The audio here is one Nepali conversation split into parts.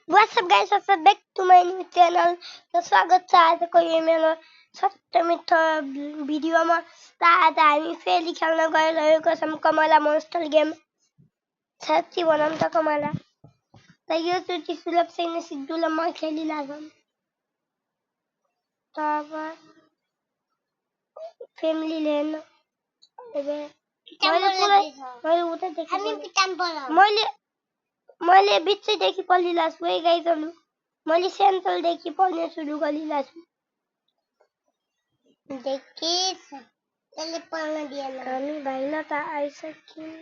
What's up guys, what's up back to my new channel. तो स्वागत छ आजको यो मेरो सप्तमी भिडियोमा। त आज हामी फेरि खेल्न गइरहेको छौं कमला मोन्स्टर गेम। साथी बनाउँ त कमला। त यो चोटी सुलभ छैन सिद्धुले म खेलिरहेको। त अब फ्यामिली लेन मैले बिचैदेखि पढिरहेछु है गाइजहरु। मैले सेन्ट्रलदेखि पढ्न सुरु गरिरहेछु। देखिस त्यसले पढ्न दिएन। हामी भाइला त आइसक्यौं।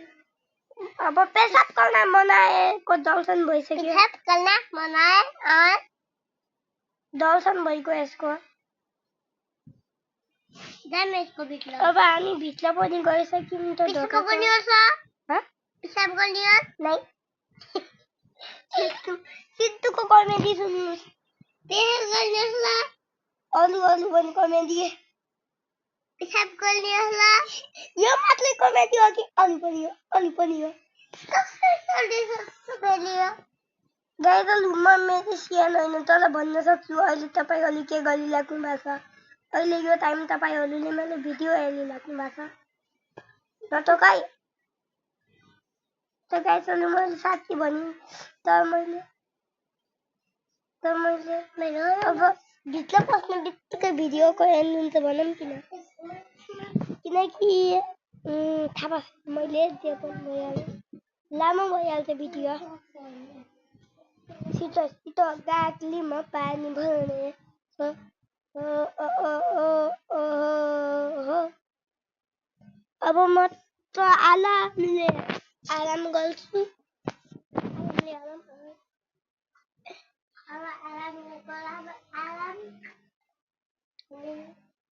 अब पेशाब गर्न बनाएको दर्शन भइसक्यो। पेशाब गर्न बनाए दर्शन भइको यसको। जाम यसको भित्र। अब हामी भित्र पनि गइसक्यौं त ढोका पनि छ। ह? पेशाब गर्ने नै। सिद्धुको कमेडी सुन्नुस्। पेशाब गर्ने होला। अलु पनि कमेडी। पेशाब गर्ने होला। यो मात्रै कमेडी हो कि अलु पनि हो। कसरी चल्दैछ बेलियो? गाइजल हुममा मेरो सियान हैन तर भन्न सक्छु अहिले तपाईहरुले के गरिराख्नु भएको छ। अहिले यो टाइम तपाईहरुले मेरो भिडियो हेरिराख्नु भएको छ। न त काई? त गाइजल मैले साथी भनि त मैले अब भित्र पस्ने बित्तिकै भिडियोको एन्ड हुन्छ भनौँ किन? किनकि थाहा मैले जे पनि भइहाल्यो। लामो भइहाल्छ भिडियो। छिटो गाग्लीमा पानी भर्ने अब म त आराम गर्छु।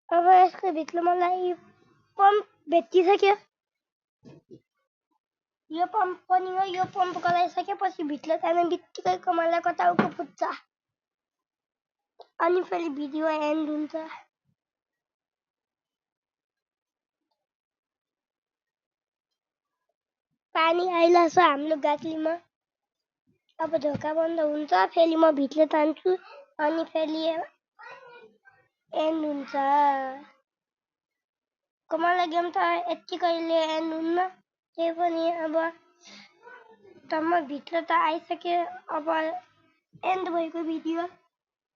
अब यसको भित्र मलाई पम्प भेटिसक्यो। यो पम्प पनि हो। यो पम्प गराइसकेपछि भित्र जाने बित्तिकै कमलाको टाउको फुट्छ। अनि फेरि भिडियो एन्ड हुन्छ। पानी आइलाछ हाम्रो गाग्लीमा। अब ढोका बन्द हुन्छ। फेरि म भित्र जान्छु अनि फेरि एन्ड हुन्छ। कमला गेम त यतिकैले एन्ड हुन्न। त्यही पनि अब त म भित्र त आइसके। अब एन्ड भएको भिडियो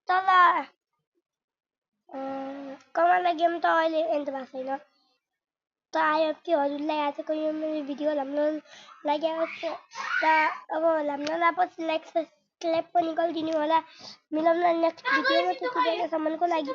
तर कमला गेम त अहिले एन्ड भएको छैन। त आयो त्योहरुलाई आजको यो मेरो भिडियो राम्रो लाग्यो त अब राम्रो लागेपछि लाइक सब्स्क्राइब पनि गरिदिनु होला। मिलाउन नेक्स्ट भिडियोमा त्यति बेलासम्मको लागि